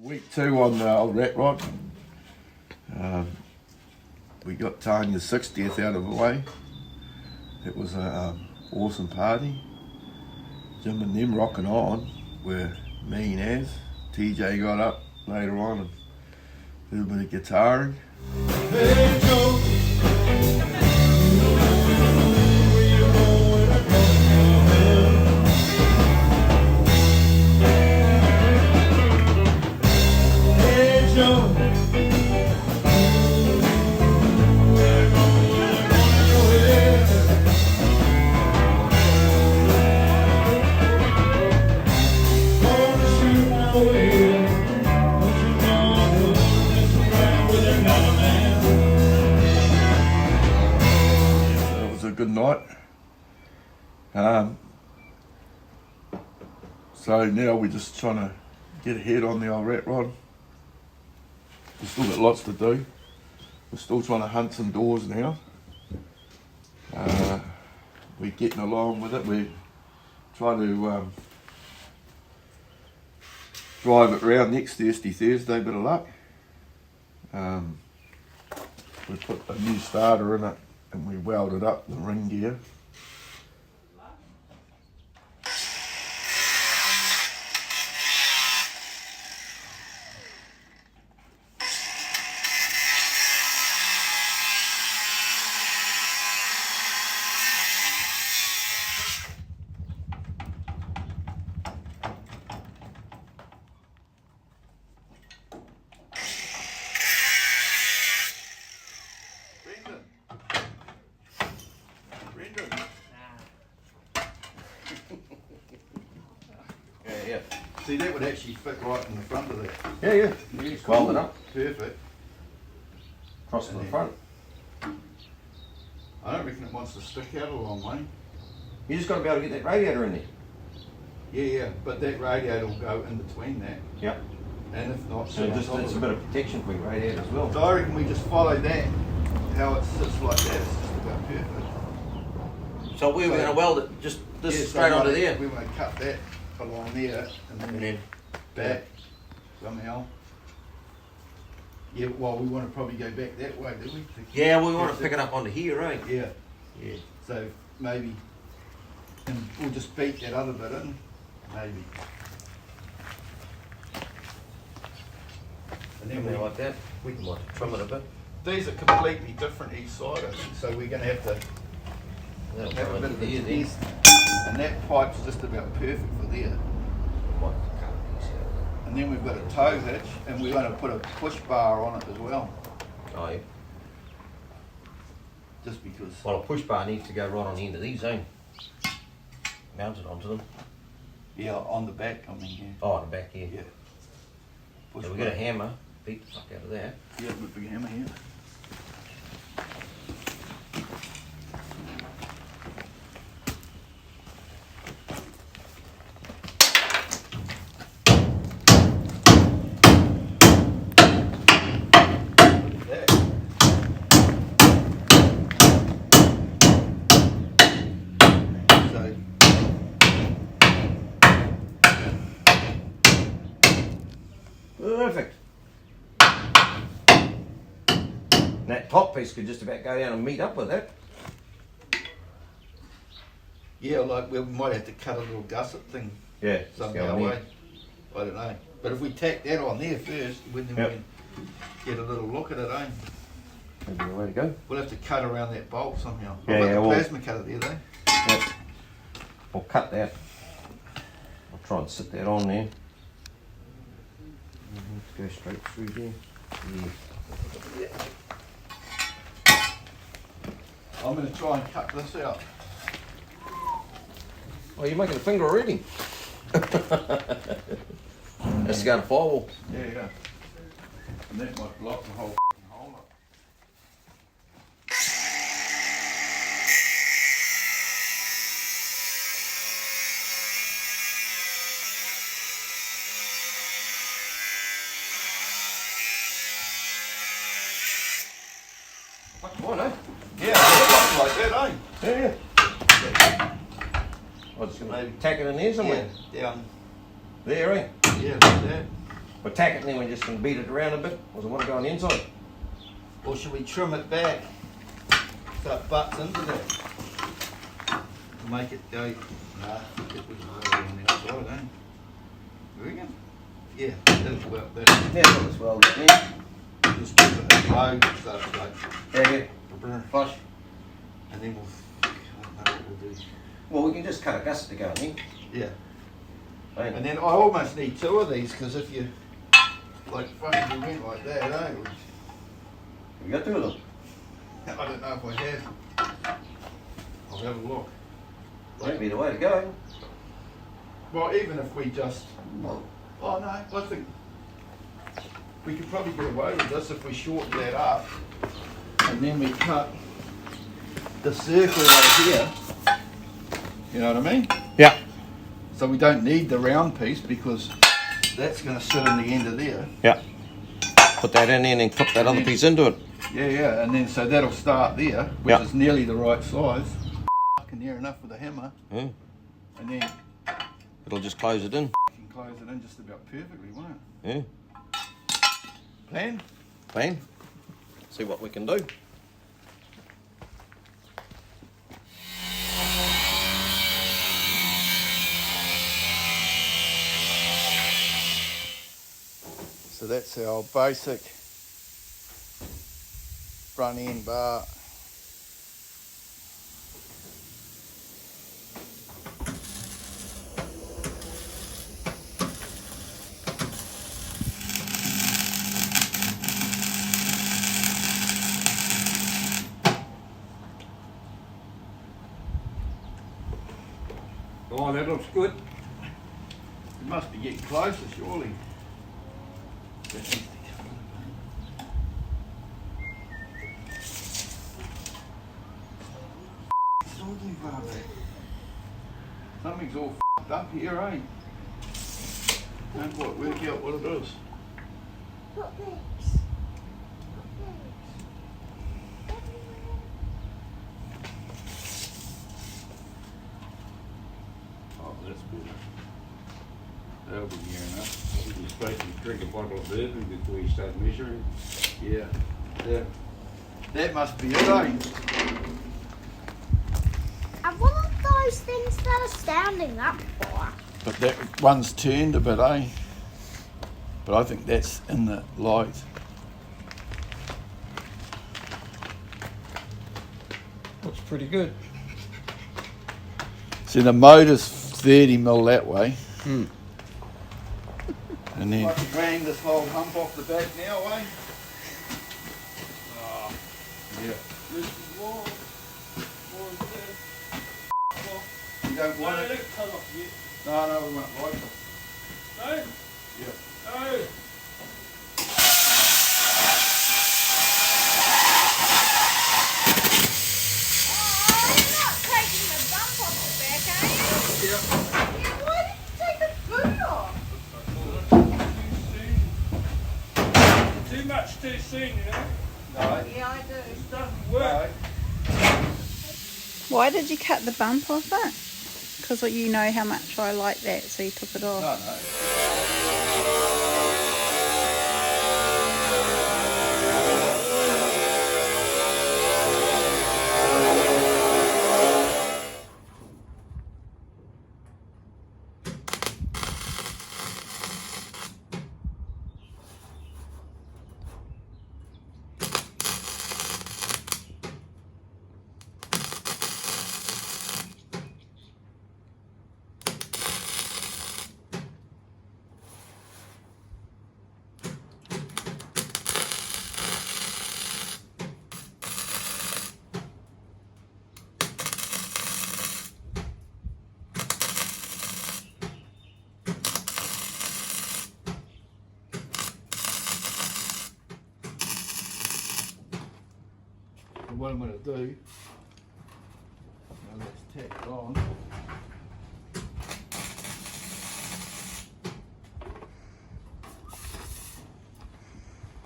Week 2 on the old Ratrod. We got Tanya's 60th out of the way. It was an awesome party. Jim and them rocking on were mean as. TJ got up later on and did a bit of guitaring. Hey Joe. Good night. So now we're just trying to get ahead on the old Ratrod. We've still got lots to do. We're still trying to hunt some doors now. We're getting along with it. We're trying to drive it round next Thursday, bit of luck. We put a new starter in it and we welded up the ring gear. Yeah. See, that would actually fit right in the front of that. Yeah. You just weld it up. Perfect. Across to the front. I don't reckon it wants to stick out a long way. You just got to be able to get that radiator in there. Yeah, but that radiator will go in between that. Yep. And if not, so just it's a bit of protection for your radiator as well. So I reckon we just follow that, how it sits like that, it's just about perfect. So we were going to weld it just this straight onto there? We want to cut that along there and then back somehow. Yeah, well, we want to probably go back that way, do we? Yeah, we want to pick it up onto here, right? Yeah. Yeah. So maybe, and we'll just beat that other bit in, maybe. And then we like that, we can trim it a bit. These are completely different each side, I think, so we're going to have to have a bit of a test. And that pipe's just about perfect for there. And then we've got a tow hitch, and we're going to put a push bar on it as well. Oh yeah. Just because. Well, a push bar needs to go right on the end of these, eh? Mounted onto them. Yeah, on the back, I mean, yeah. Oh, on the back, yeah. Yeah. So we get a hammer, beat the fuck out of that. Yeah, with a big hammer here. Perfect. And that top piece could just about go down and meet up with that. Yeah, like we might have to cut a little gusset thing. Yeah, somehow. I don't know. But if we tack that on there first, then we can get a little look at it, eh? Maybe the way to go. We'll have to cut around that bolt somehow. Yeah, I've got the plasma cutter there though. Yep. We'll cut that. I'll try and sit that on there. Go straight through there. Yeah. I'm going to try and cut this out. Oh, you're making a finger already. That's got a firewall. Yeah. And that might block the whole hole up. Come on, eh? Yeah, like that, eh? Yeah. I was just going to tack it in there somewhere. Yeah, down There, eh? Yeah, like that. But tack it and then we're just going to beat it around a bit. Or does it want to go on the inside? Or should we trim it back so it butts into that? To make it go. Nah, we can roll it on the outside, eh? You reckon? Yeah, that'll work better. Yeah, that's well done. Yeah. Just keep it low so it's like Yeah. Flush. and then we'll, I don't know what we'll do. Well, we can just cut a gusset to go in here. Yeah. Right. And then I almost need two of these because if you, like, fucking we went like that, eh? We got two of them. I don't know if I have. I'll have a look. That'd be the way to go. Well, even if we just, oh no, I think we could probably get away with this if we shorten that up and then we cut the circle right here. You know what I mean? Yeah. So we don't need the round piece because that's going to sit in the end of there. Yeah. Put that in there and then clip that other piece into it. Yeah, yeah, and then so that'll start there, which is nearly the right size. Fucking near enough with a hammer. Yeah. And then It'll just close it in. you can close it in just about perfectly, won't it? Yeah. Plan? Plan. See what we can do. So that's our basic front end bar. Oh, that looks good. It must be getting closer, surely. Something's all f***ed up here, eh? Don't quite work out what it is. Oh, that's good. That'll be near enough. You're supposed to drink a bottle of bourbon before you start measuring. Yeah. That must be it, eh? And what are those things that are standing up for? But that one's turned a bit, eh? But I think that's in the light. Looks pretty good. See, the motor's 30 mil that way. And then I can bang this whole hump off the back now, eh? Oh, yeah. This is more than You don't want it? cut off yet. No, we won't like it. No? Yeah. No. Oh, you're not taking the bump off the back, are you? Yeah. Yeah, why did you take the boot off? Too much too soon, you know? No. Yeah, I do. It doesn't work. Why did you cut the bump off it? Because you know how much I like that, so you took it off. No. What I'm going to do, now let's tack it on.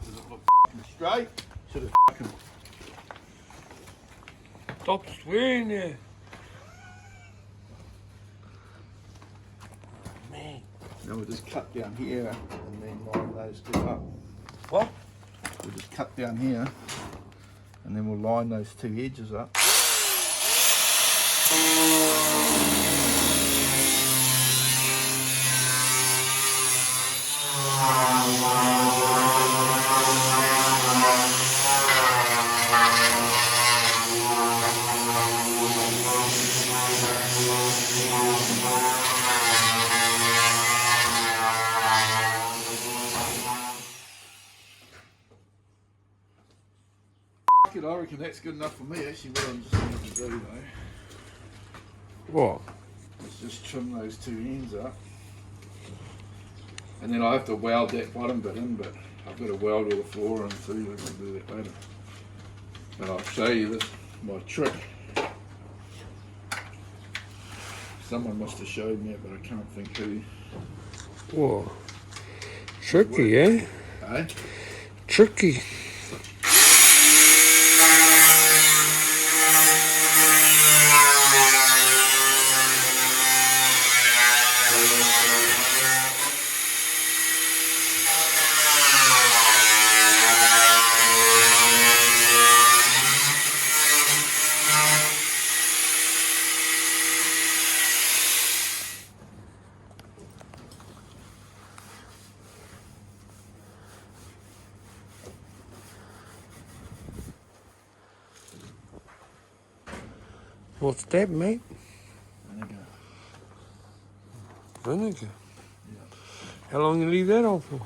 Does it look f***ing straight? Should have f***ing... Stop swearing there. Man, Now we'll just cut down here and then line those two up. What? We'll just cut down here and then we'll line those two edges up. I reckon that's good enough for me. Actually, what I'm just going to do though, What? is just trim those two ends up, and then I have to weld that bottom bit in. But I've got to weld all the floor in too. We're going to do that later. But I'll show you this my trick. Someone must have showed me it, but I can't think who. Whoa. Tricky, eh? Eh? Tricky. What's that, mate? Vinegar. Vinegar. Yeah. How long you leave that on for?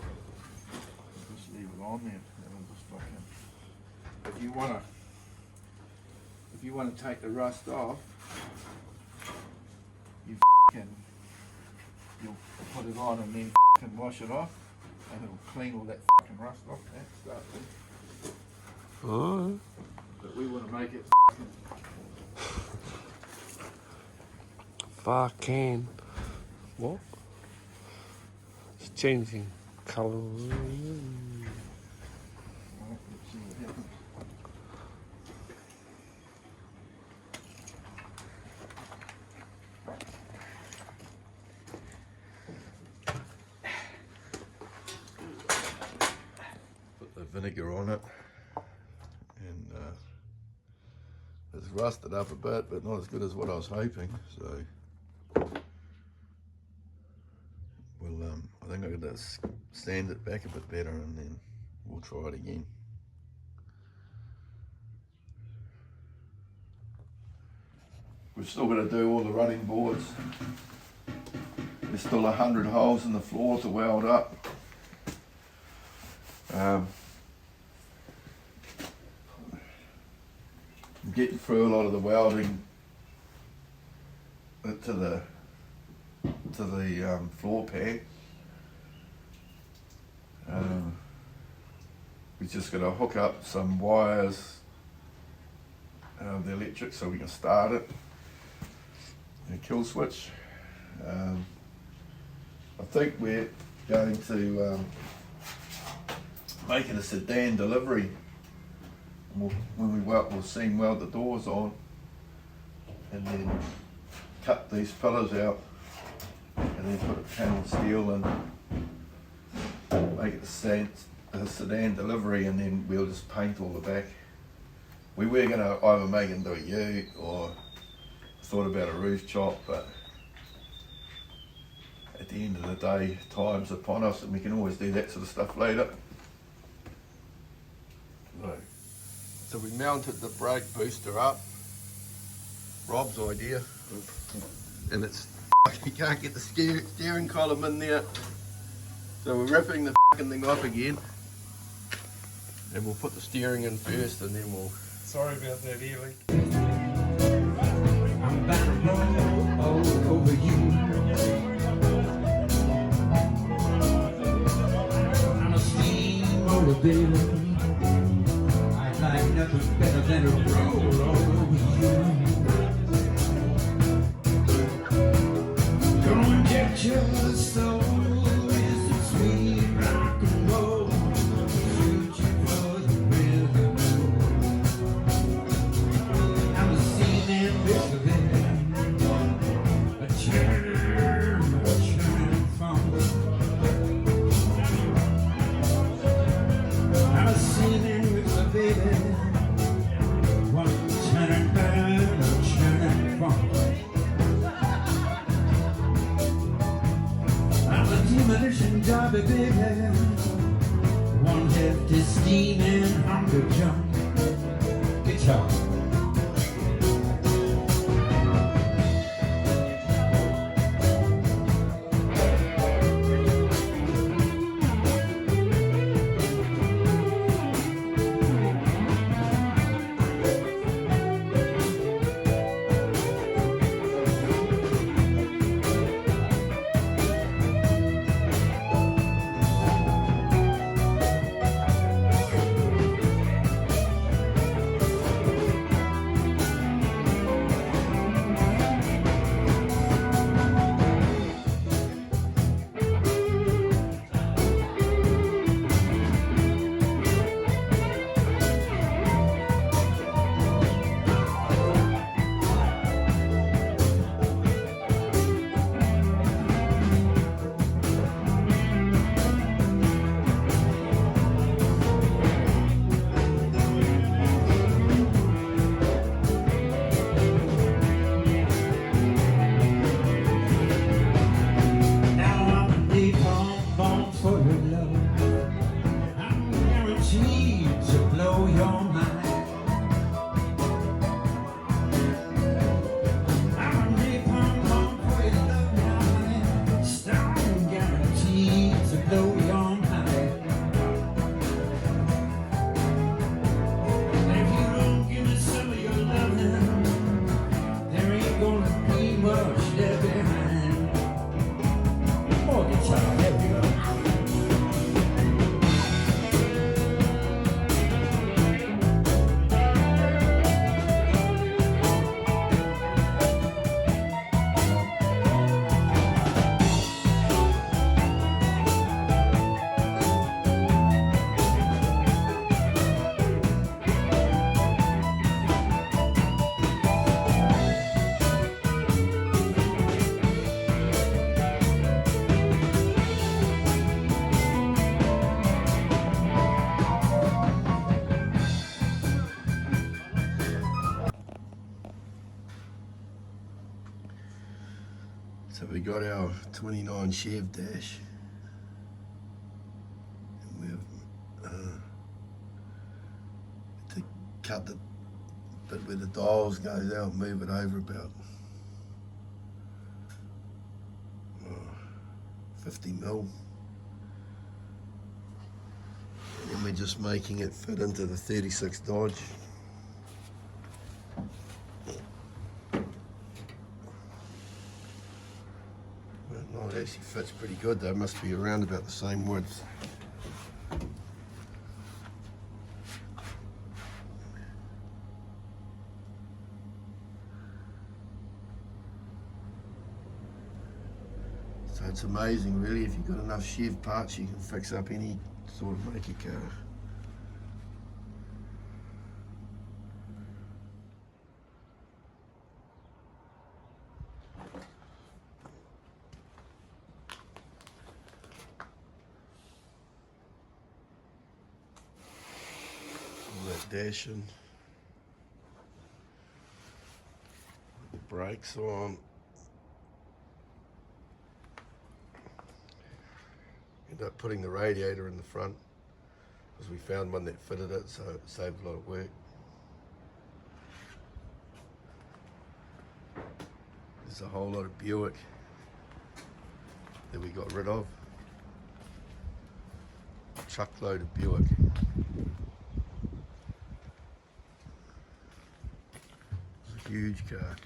Just leave it on there. That'll just fucking. If you wanna take the rust off, you'll put it on and then wash it off, and it'll clean all that fucking rust off. That stuff. Oh. But we wanna make it. Fucking. What? It's changing color. Let's see what happens. Put the vinegar on it, and it's rusted up a bit, but not as good as what I was hoping. So we'll, I think I'm going to sand it back a bit better, and then we'll try it again. We've still got to do all the running boards. There's still 100 holes in the floor to weld up. I'm getting through a lot of the welding to the floor pad. We just got to hook up some wires, the electric, so we can start it. A kill switch. I think we're going to make it a sedan delivery. When we we'll seam weld the doors on, and then cut these pillars out, and then put a panel steel in, make it a sedan delivery, and then we'll just paint all the back. We were going to either make it into a ute or thought about a roof chop, but at the end of the day, time's upon us, and we can always do that sort of stuff later. So we mounted the brake booster up. Rob's idea. And it's you can't get the steering column in there. So we're ripping the thing off again. And we'll put the steering in first, and then we'll... Sorry about that, Ely. I'm about to roll all over you. I'm a steamroller, baby. I'd like nothing better than to roll all over you. Come and get your soul. It's a sweet rock and roll. Shoot you for the rhythm. I'm a seaman, baby. A churn from demolition job, baby. One hefty steaming hunger jump. Guitar. So we got our 29 Chev dash, and we've to cut the bit where the dials goes out, move it over about 50 mil, and then we're just making it fit into the 36 Dodge. Well, it actually fits pretty good though, must be around about the same width. So it's amazing really, if you've got enough Chev parts you can fix up any sort of make a car. Dashing, the brakes on, end up putting the radiator in the front because we found one that fitted it, so it saved a lot of work. There's a whole lot of Buick that we got rid of, a truckload of Buick. Huge car.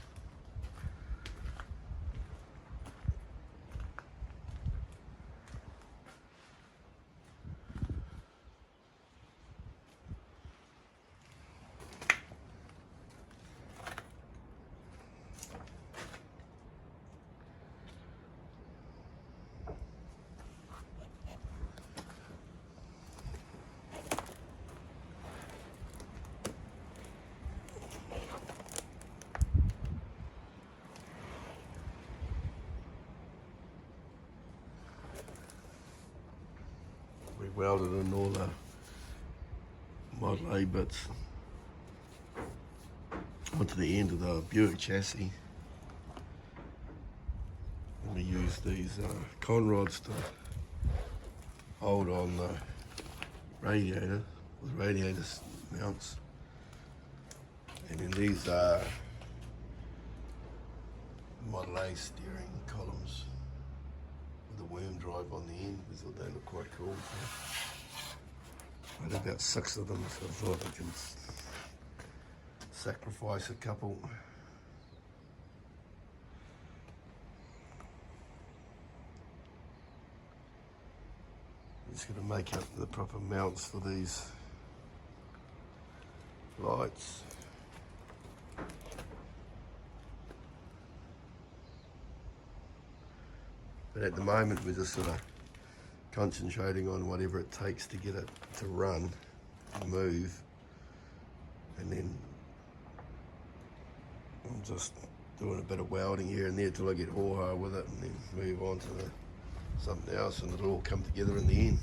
We welded in all the Model A bits onto the end of the Buick chassis. And we used these con rods to hold on the radiator with radiator mounts. And then these are Model A steering columns with a worm drive on the end. We thought they looked quite cool. I had about 6 of them, so I thought I could sacrifice a couple. Just going to make up the proper mounts for these lights. But at the moment we're just sort of concentrating on whatever it takes to get it to run and move, and then I'm just doing a bit of welding here and there till I get ho-ho with it, and then move on to something else, and it'll all come together in the end.